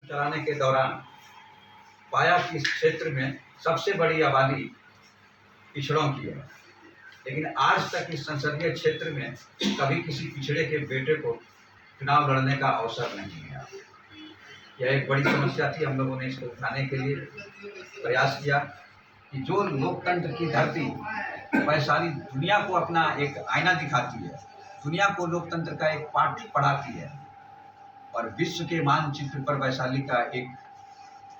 चलाने के दौरान पाया कि इस क्षेत्र में सबसे बड़ी आबादी पिछड़ों की है, लेकिन आज तक इस संसदीय क्षेत्र में कभी किसी पिछड़े के बेटे को चुनाव लड़ने का अवसर नहीं मिला। यह एक बड़ी समस्या थी। हम लोगों ने इसको उठाने के लिए प्रयास किया कि जो लोकतंत्र की धरती वैशाली दुनिया को अपना एक आईना दिखाती है, दुनिया को लोकतंत्र का एक पाठ पढ़ाती है और विश्व के मानचित्र पर वैशाली का एक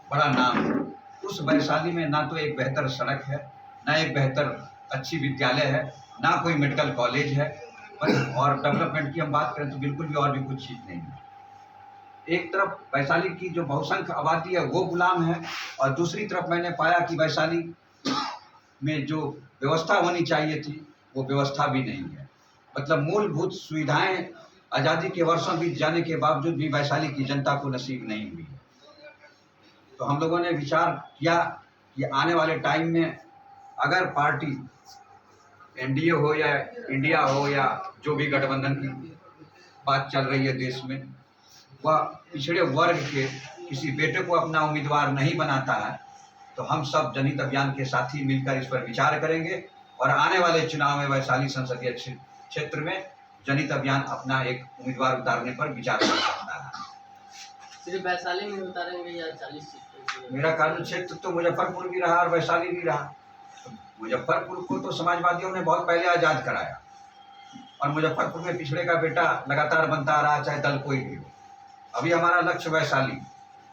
बड़ा नाम है। उस वैशाली में ना तो एक बेहतर सड़क है, ना एक बेहतर अच्छी विद्यालय है, ना कोई मेडिकल कॉलेज है, और डेवलपमेंट की हम बात करें तो बिल्कुल भी और भी कुछ चीज़ नहीं है। एक तरफ वैशाली की जो बहुसंख्य आबादी है वो गुलाम है, और दूसरी तरफ मैंने पाया कि वैशाली में जो व्यवस्था होनी चाहिए थी वो व्यवस्था भी नहीं है। मतलब मूलभूत सुविधाएं आज़ादी के वर्षों बीत जाने के बावजूद भी वैशाली की जनता को नसीब नहीं हुई। तो हम लोगों ने विचार किया कि आने वाले टाइम में अगर पार्टी एनडीए हो या इंडिया हो या जो भी गठबंधन की बात चल रही है देश में, वह पिछड़े वर्ग के किसी बेटे को अपना उम्मीदवार नहीं बनाता है, तो हम सब जनहित अभियान के साथी मिलकर इस पर विचार करेंगे और आने वाले चुनाव में वैशाली संसदीय क्षेत्र में जनहित अभियान अपना एक उम्मीदवार उतारने पर विचार कर सकता है। सिर्फ वैशाली में उतारेंगे या 40 सीट? मेरा कार्य क्षेत्र तो मुजफ्फरपुर भी रहा और वैशाली भी रहा। तो मुजफ्फरपुर को तो समाजवादियों ने बहुत पहले आज़ाद कराया, और मुजफ्फरपुर में पिछड़े का बेटा लगातार बनता रहा, चाहे दल कोई भी हो। अभी हमारा लक्ष्य वैशाली,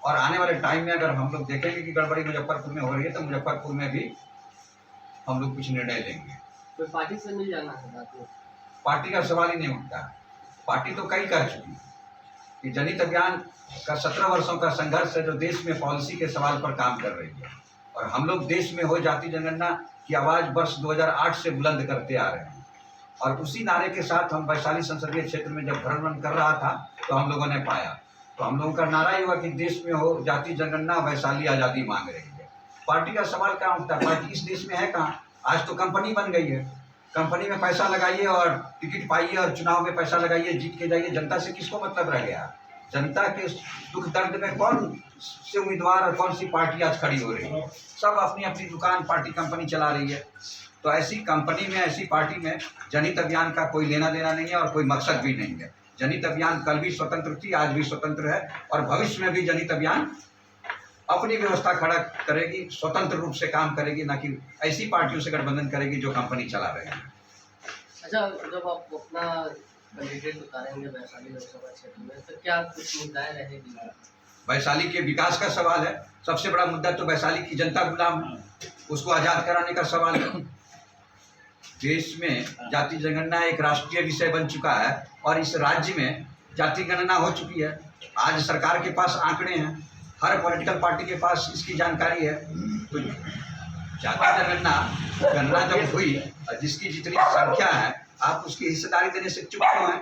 और आने वाले टाइम में अगर हम लोग देखेंगे कि गड़बड़ी मुजफ्फरपुर में हो रही है तो मुजफ्फरपुर में भी हम लोग कुछ निर्णय लेंगे। तो पार्टी से मिल जाना है? पार्टी का सवाल ही नहीं उठता। पार्टी तो कई कर चुकी है कि जनहित अभियान का 17 वर्षों का संघर्ष है जो देश में पॉलिसी के सवाल पर काम कर रही है, और हम लोग देश में हो जाति जनगणना की आवाज़ वर्ष 2008 से बुलंद करते आ रहे हैं। और उसी नारे के साथ हम वैशाली संसदीय क्षेत्र में जब भ्रमण कर रहा था तो हम लोगों ने पाया, तो हम लोगों का नारा ही हुआ कि देश में हो जाति जनगणना, वैशाली आज़ादी मांग रही है। पार्टी का सवाल कहाँ उठता? पार्टी इस देश में है कहाँ? आज तो कंपनी बन गई है। कंपनी में पैसा लगाइए और टिकट पाइए और चुनाव में पैसा लगाइए, जीत के जाइए। जनता से किसको मतलब रह गया? जनता के दुख दर्द में कौन से उम्मीदवार और कौन सी पार्टी आज खड़ी हो रही है? सब अपनी अपनी दुकान, पार्टी, कंपनी चला रही है। तो ऐसी कंपनी में, ऐसी पार्टी में जनहित अभियान का कोई लेना देना नहीं है और कोई मकसद भी नहीं है। जनहित अभियान कल भी स्वतंत्र थी, आज भी स्वतंत्र है, और भविष्य में भी जनहित अभियान अपनी व्यवस्था खड़ा करेगी, स्वतंत्र रूप से काम करेगी, ना कि ऐसी पार्टियों से गठबंधन करेगी जो कंपनी चला रहे हैं। अच्छा, जब आप अपना कैंडिडेट उतारेंगे वैशाली लोकसभा क्षेत्र में, तो क्या कुछ मुद्दाएं रहेगी? वैशाली के विकास का सवाल है। सबसे बड़ा मुद्दा तो वैशाली की जनता गुलाम है, उसको आज़ाद कराने का सवाल है। देश में जाति जनगणना एक राष्ट्रीय विषय बन चुका है, और इस राज्य में जाति गणना हो चुकी है। आज सरकार के पास आंकड़े हैं, हर पॉलिटिकल पार्टी के पास इसकी जानकारी है। तो जाति गणना जब हुई, जिसकी जितनी संख्या है, आप उसकी हिस्सेदारी देने से चुप क्यों हैं?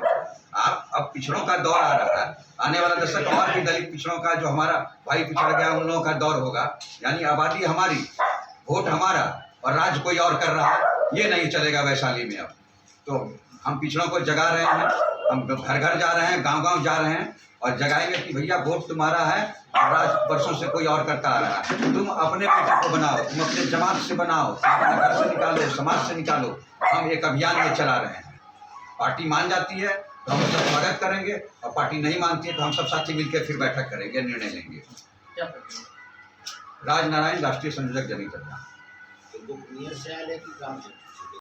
आप अब पिछड़ों का दौर आ रहा है, आने वाला दशक और भी दलित पिछड़ों का, जो हमारा भाई पिछड़ गया, उन लोगों का दौर होगा। यानी आबादी हमारी, वोट हमारा, और राज कोई और कर रहा है, ये नहीं चलेगा वैशाली में। अब तो हम पिछड़ों को जगा रहे हैं, हम घर घर जा रहे हैं, गांव गांव जा रहे हैं, और जगाएंगे कि भैया वोट तुम्हारा है और राज वर्षों से कोई और करता आ रहा है। तुम अपने बेटे को बनाओ, तुम अपने जमात से बनाओ, अपने घर से निकालो, समाज से निकालो। हम एक अभियान ये चला रहे हैं। पार्टी मान जाती है तो हम सब स्वागत करेंगे, और पार्टी नहीं मानती है तो हम सब साथी मिलकर फिर बैठक करेंगे, निर्णय लेंगे। राज नारायण, राष्ट्रीय संयोजक जनहित अभियान।